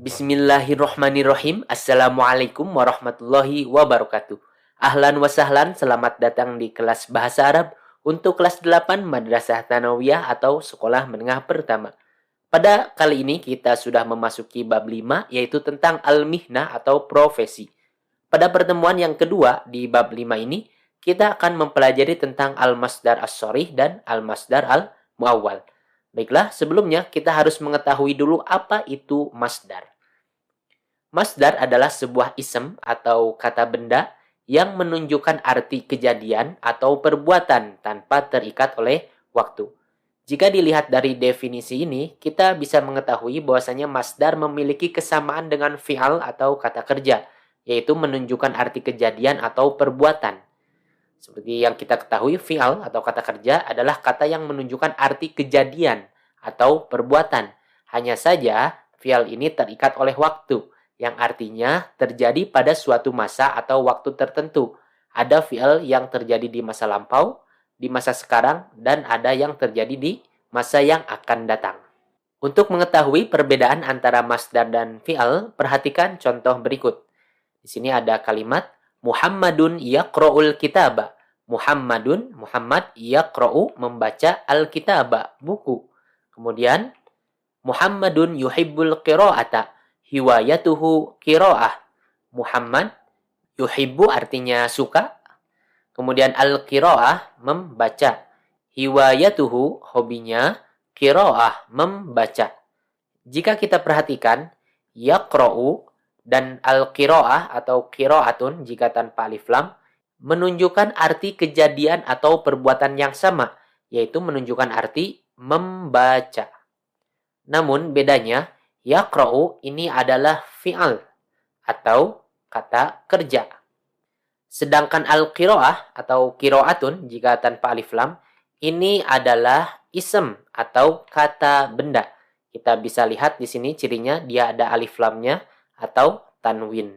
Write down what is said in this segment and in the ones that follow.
Bismillahirrohmanirrohim. Assalamualaikum warahmatullahi wabarakatuh. Ahlan wa sahlan, selamat datang di kelas Bahasa Arab untuk kelas 8 Madrasah Tsanawiyah atau Sekolah Menengah Pertama. Pada kali ini kita sudah memasuki bab 5 yaitu tentang al-mihnah atau profesi. Pada pertemuan yang kedua di bab 5 ini kita akan mempelajari tentang al-masdar as-sharih dan al-masdar al-muawwal. Baiklah, sebelumnya kita harus mengetahui dulu apa itu masdar. Masdar adalah sebuah isem atau kata benda yang menunjukkan arti kejadian atau perbuatan tanpa terikat oleh waktu. Jika dilihat dari definisi ini, kita bisa mengetahui bahwasanya masdar memiliki kesamaan dengan fi'al atau kata kerja, yaitu menunjukkan arti kejadian atau perbuatan. Seperti yang kita ketahui, fi'al atau kata kerja adalah kata yang menunjukkan arti kejadian atau perbuatan. Hanya saja, fi'al ini terikat oleh waktu, yang artinya terjadi pada suatu masa atau waktu tertentu. Ada fi'al yang terjadi di masa lampau, di masa sekarang, dan ada yang terjadi di masa yang akan datang. Untuk mengetahui perbedaan antara masdar dan fi'al, perhatikan contoh berikut. Di sini ada kalimat Muhammadun yaqra'ul kitaba. Muhammad yaqra'u membaca al-kitaba, buku. Kemudian Muhammadun yuhibbul qira'ata. Hiwayatuhu qira'ah. Muhammad yuhibbu artinya suka. Kemudian al-qira'ah membaca. Hiwayatuhu hobinya, qira'ah membaca. Jika kita perhatikan yaqra'u dan al-qira'ah atau qira'atun jika tanpa alif lam menunjukkan arti kejadian atau perbuatan yang sama, yaitu menunjukkan arti membaca. Namun bedanya, yaqra'u ini adalah fi'al atau kata kerja. Sedangkan al-qira'ah atau qira'atun jika tanpa alif lam ini adalah isem atau kata benda. Kita bisa lihat di sini cirinya dia ada alif lamnya atau tanwin.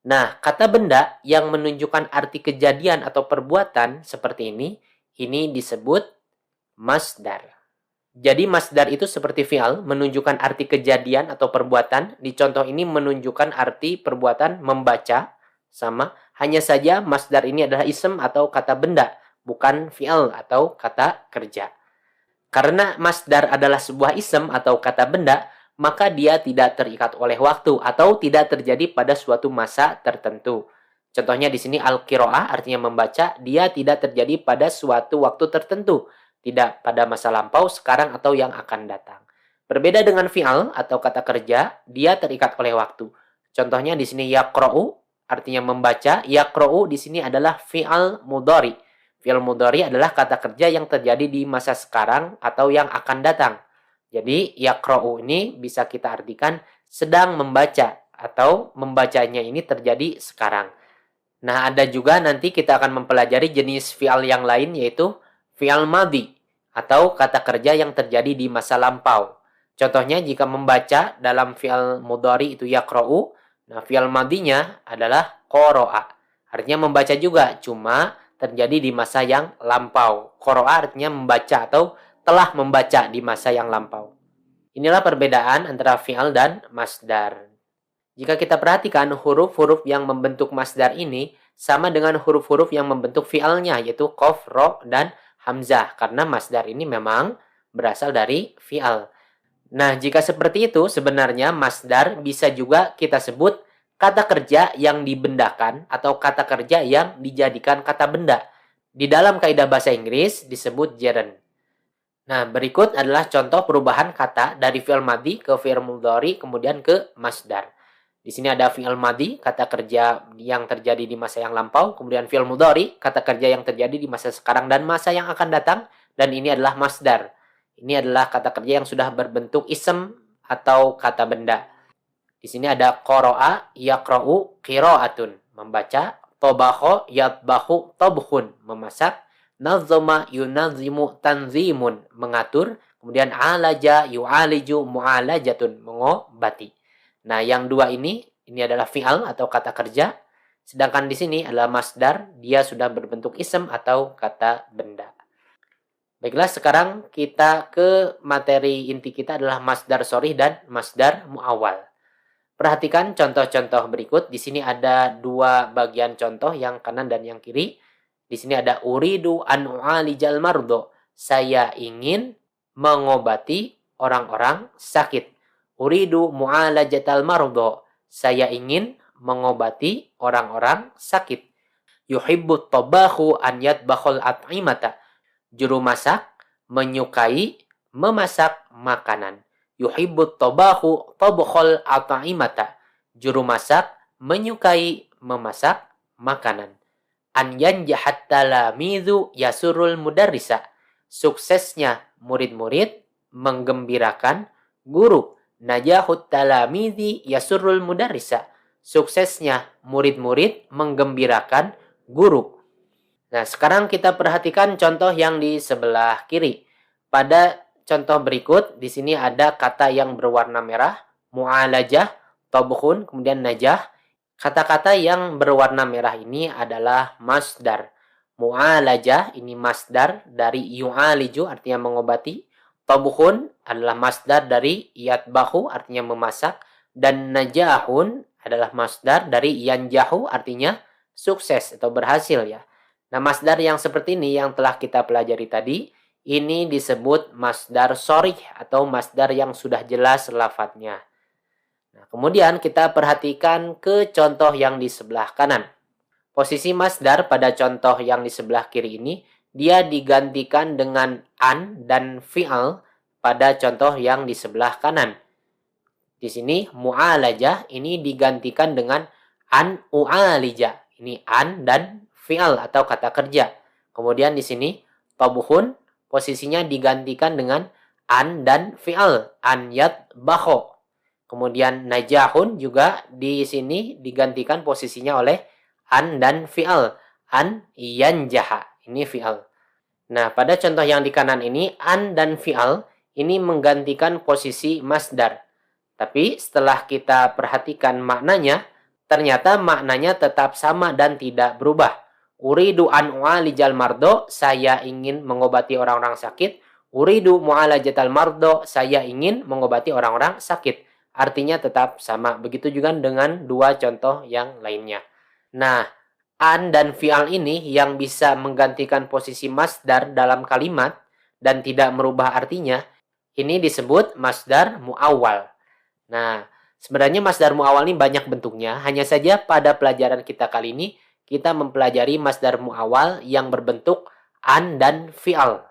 Nah, kata benda yang menunjukkan arti kejadian atau perbuatan seperti ini disebut masdar. Jadi masdar itu seperti fi'al, menunjukkan arti kejadian atau perbuatan. Di contoh ini menunjukkan arti perbuatan membaca, sama. Hanya saja masdar ini adalah isem atau kata benda, bukan fi'al atau kata kerja. Karena masdar adalah sebuah isem atau kata benda, maka dia tidak terikat oleh waktu atau tidak terjadi pada suatu masa tertentu. Contohnya di sini al-qira'ah artinya membaca, dia tidak terjadi pada suatu waktu tertentu, tidak pada masa lampau, sekarang atau yang akan datang. Berbeda dengan fi'al atau kata kerja, dia terikat oleh waktu. Contohnya di sini yaqra'u artinya membaca, yaqra'u di sini adalah fi'al mudhari. Fi'al mudhari adalah kata kerja yang terjadi di masa sekarang atau yang akan datang. Jadi, yaqra'u ini bisa kita artikan sedang membaca atau membacanya ini terjadi sekarang. Nah, ada juga nanti kita akan mempelajari jenis fi'al yang lain yaitu fi'al madhi atau kata kerja yang terjadi di masa lampau. Contohnya jika membaca dalam fi'al mudhari itu yaqra'u, nah fi'al madhinya adalah qara'a. Artinya membaca juga, cuma terjadi di masa yang lampau. Qara'a artinya membaca atau telah membaca di masa yang lampau. Inilah perbedaan antara fi'al dan masdar. Jika kita perhatikan huruf-huruf yang membentuk masdar ini sama dengan huruf-huruf yang membentuk fi'alnya, yaitu qaf, ro, dan hamzah. Karena masdar ini memang berasal dari fi'al. Nah, jika seperti itu sebenarnya masdar bisa juga kita sebut kata kerja yang dibendakan atau kata kerja yang dijadikan kata benda. Di dalam kaidah bahasa Inggris disebut gerund. Nah, berikut adalah contoh perubahan kata dari fi'il madhi ke fi'il mudhari kemudian ke masdar. Di sini ada fi'il madhi, kata kerja yang terjadi di masa yang lampau, kemudian fi'il mudhari, kata kerja yang terjadi di masa sekarang dan masa yang akan datang, dan ini adalah masdar. Ini adalah kata kerja yang sudah berbentuk isem atau kata benda. Di sini ada qara'a, yaqra'u, qira'atun, membaca, tabakha, yatbakhu, tabkhun, memasak, nazama yunazimu tanzimun, mengatur, kemudian alaja yu'aliju mu'alajatun, mengobati. Nah, yang dua ini adalah fi'al atau kata kerja, sedangkan di sini adalah masdar, dia sudah berbentuk isem atau kata benda. Baiklah, sekarang kita ke materi inti kita adalah masdar sharih dan masdar muawwal. Perhatikan contoh-contoh berikut. Di sini ada dua bagian contoh, yang kanan dan yang kiri. Di sini ada uridu an u'alijal mardo. Saya ingin mengobati orang-orang sakit. Uridu mu'alajatal mardo. Saya ingin mengobati orang-orang sakit. Yuhibbut tabahu an yatbakhul at'imata. Juru masak menyukai memasak makanan. Yuhibbut tabahu tabkhul at'imata. Juru masak menyukai memasak makanan. An yanjahat talamizu yasurul mudarrisa. Suksesnya murid-murid menggembirakan guru. Najahut talamizi yasurul mudarrisa. Suksesnya murid-murid menggembirakan guru. Nah, sekarang kita perhatikan contoh yang di sebelah kiri. Pada contoh berikut, di sini ada kata yang berwarna merah, mu'alajah, tabkhun, kemudian najah. Kata-kata yang berwarna merah ini adalah masdar. Mu'alajah ini masdar dari yu'aliju, artinya mengobati. Tabkhun adalah masdar dari yatbahu, artinya memasak. Dan najahun adalah masdar dari yanjahu, artinya sukses atau berhasil ya. Nah, masdar yang seperti ini yang telah kita pelajari tadi, ini disebut masdar sharih atau masdar yang sudah jelas lafadznya. Nah, kemudian kita perhatikan ke contoh yang di sebelah kanan. Posisi masdar pada contoh yang di sebelah kiri ini, dia digantikan dengan an dan fi'al pada contoh yang di sebelah kanan. Di sini mu'alajah ini digantikan dengan an u'alija. Ini an dan fi'al atau kata kerja. Kemudian di sini tabkhun posisinya digantikan dengan an dan fi'al, an yatbakho. Kemudian najahun juga di sini digantikan posisinya oleh an dan fi'al, an yanjaha. Ini fi'al. Nah, pada contoh yang di kanan ini, an dan fi'al ini menggantikan posisi masdar. Tapi setelah kita perhatikan maknanya, ternyata maknanya tetap sama dan tidak berubah. Uridu an u'alijal mardo, saya ingin mengobati orang-orang sakit. Uridu mu'alajatal mardo, saya ingin mengobati orang-orang sakit. Artinya tetap sama. Begitu juga dengan dua contoh yang lainnya. Nah, an dan fi'al ini yang bisa menggantikan posisi masdar dalam kalimat dan tidak merubah artinya, ini disebut masdar mu'awwal. Nah, sebenarnya masdar mu'awwal ini banyak bentuknya. Hanya saja pada pelajaran kita kali ini, kita mempelajari masdar mu'awwal yang berbentuk an dan fi'al.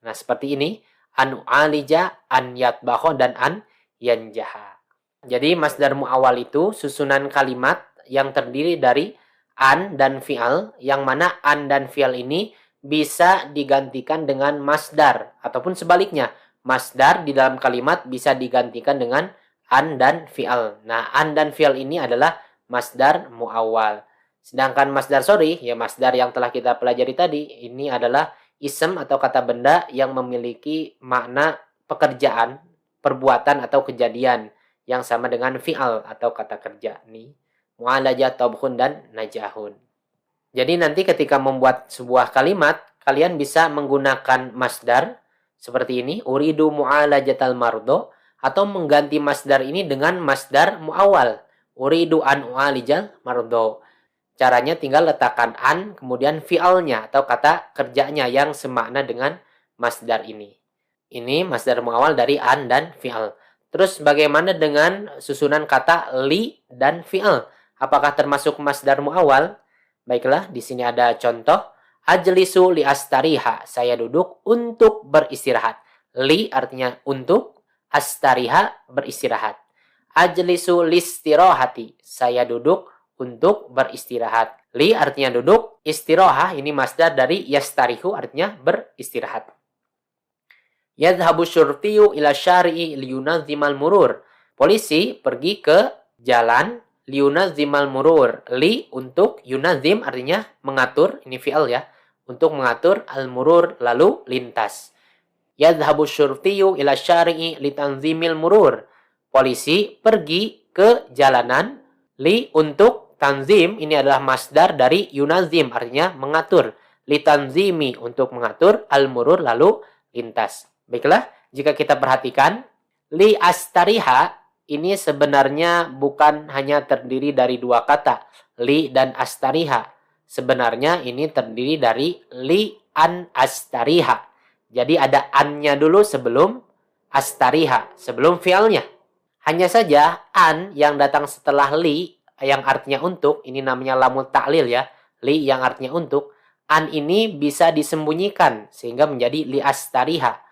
Nah, seperti ini. An u'alija, an yatbakho, dan an yanjaha. Jadi, masdar mu'awwal itu susunan kalimat yang terdiri dari an dan fi'al, yang mana an dan fi'al ini bisa digantikan dengan masdar. Ataupun sebaliknya, masdar di dalam kalimat bisa digantikan dengan an dan fi'al. Nah, an dan fi'al ini adalah masdar mu'awwal. Sedangkan masdar sharih, ya masdar yang telah kita pelajari tadi, ini adalah ism atau kata benda yang memiliki makna pekerjaan, perbuatan atau kejadian yang sama dengan fi'al atau kata kerja. Nih, mu'alajah, tabkhun, dan najahun. Jadi nanti ketika membuat sebuah kalimat, kalian bisa menggunakan masdar seperti ini, uridu mu'alajatal mardo, atau mengganti masdar ini dengan masdar mu'awwal, uridu an u'alijal mardo. Caranya tinggal letakkan an, kemudian fi'alnya atau kata kerjanya yang semakna dengan masdar ini. Ini masdar mu'awwal dari an dan fi'al. Terus bagaimana dengan susunan kata li dan fi'al? Apakah termasuk masdar mu'awwal? Baiklah, di sini ada contoh. Ajlisu li astariha. Saya duduk untuk beristirahat. Li artinya untuk, astariha beristirahat. Ajlisu listirahati. Saya duduk untuk beristirahat. Li artinya duduk, istirahah ini masdar dari yastarihu artinya beristirahat. Yadhhabu syurtiyu ila syari'i liyunazimal murur. Polisi pergi ke jalan liyunazimal murur. Li untuk, yunazim artinya mengatur, ini fi'al ya, untuk mengatur al-murur lalu lintas. Yadhhabu syurtiyu ila syari'i litanzimil murur. Polisi pergi ke jalanan li untuk, tanzim ini adalah masdar dari yunazim artinya mengatur. Litanzimi untuk mengatur, al-murur lalu lintas. Baiklah, jika kita perhatikan li astariha ini sebenarnya bukan hanya terdiri dari dua kata, li dan astariha. Sebenarnya ini terdiri dari li an astariha. Jadi ada annya dulu sebelum astariha, sebelum fi'alnya. Hanya saja an yang datang setelah li, yang artinya untuk, ini namanya lamul ta'lil ya, li yang artinya untuk, an ini bisa disembunyikan sehingga menjadi li astariha.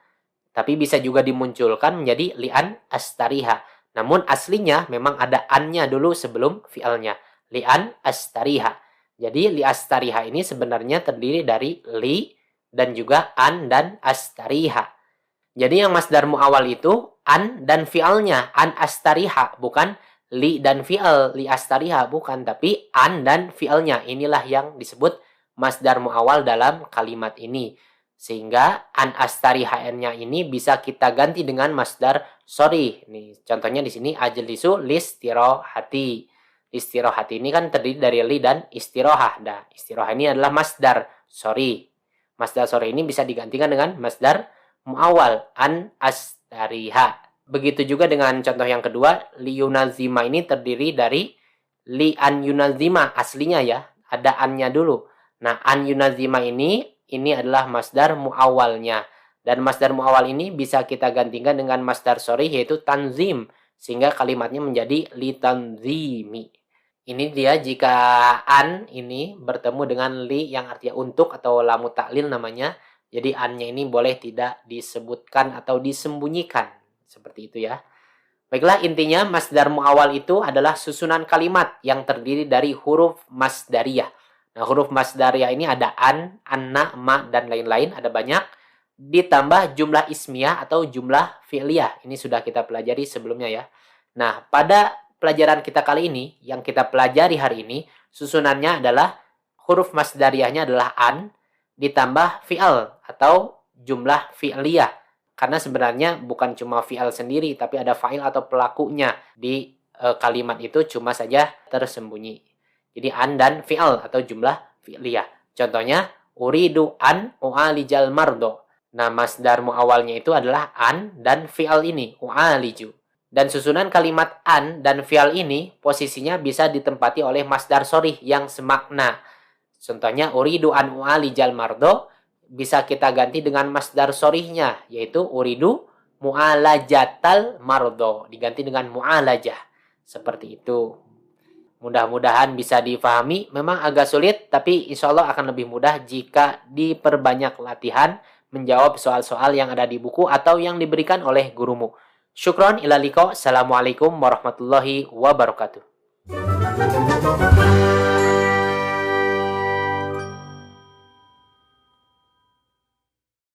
Tapi bisa juga dimunculkan menjadi li'an astariha. Namun aslinya memang ada annya dulu sebelum fi'alnya. Li'an astariha. Jadi li astariha ini sebenarnya terdiri dari li dan juga an dan astariha. Jadi yang masdar mu'awal itu an dan fi'alnya. An astariha. Bukan li dan fi'al. Li astariha bukan. Tapi an dan fi'alnya. Inilah yang disebut masdar mu'awal dalam kalimat ini. Sehingga an astariha-nya ini bisa kita ganti dengan masdar sorry. Nih, contohnya di sini ajlisu listirohati. Listirohati ini kan terdiri dari li dan istirohah. Nah, istirohah ini adalah masdar sorry. Masdar sorry ini bisa digantikan dengan masdar mu'awal an astariha. Begitu juga dengan contoh yang kedua, liyunazima ini terdiri dari li an yunazima aslinya ya. Ada annya dulu. Nah, an yunazima ini adalah masdar mu'awalnya. Dan masdar mu'awal ini bisa kita gantikan dengan masdar sorry yaitu tanzim. Sehingga kalimatnya menjadi li tanzimi. Ini dia jika an ini bertemu dengan li yang artinya untuk atau lamu ta'lil namanya. Jadi an-nya ini boleh tidak disebutkan atau disembunyikan. Seperti itu ya. Baiklah, intinya masdar mu'awal itu adalah susunan kalimat yang terdiri dari huruf masdariyah. Nah, huruf masdariyah ini ada an, anna, ma, dan lain-lain. Ada banyak. Ditambah jumlah ismiyah atau jumlah fi'liyah. Ini sudah kita pelajari sebelumnya ya. Nah, pada pelajaran kita kali ini, yang kita pelajari hari ini, susunannya adalah huruf masdariyahnya adalah an, ditambah fi'al atau jumlah fi'liyah. Karena sebenarnya bukan cuma fi'al sendiri, tapi ada fa'il atau pelakunya di kalimat itu cuma saja tersembunyi. Jadi an dan fi'al atau jumlah fi'liyah. Contohnya, uridu an u'alijal mardo. Nah, masdar mu'awalnya itu adalah an dan fi'al ini, u'aliju. Dan susunan kalimat an dan fi'al ini posisinya bisa ditempati oleh masdar sorih yang semakna. Contohnya, uridu an u'alijal mardo bisa kita ganti dengan masdar sorihnya, yaitu uridu mu'alajatal mardo. Diganti dengan mu'alajah. Seperti itu. Mudah-mudahan bisa difahami. Memang agak sulit, tapi insya Allah akan lebih mudah jika diperbanyak latihan menjawab soal-soal yang ada di buku atau yang diberikan oleh gurumu. Syukron ila liqa. Assalamualaikum warahmatullahi wabarakatuh.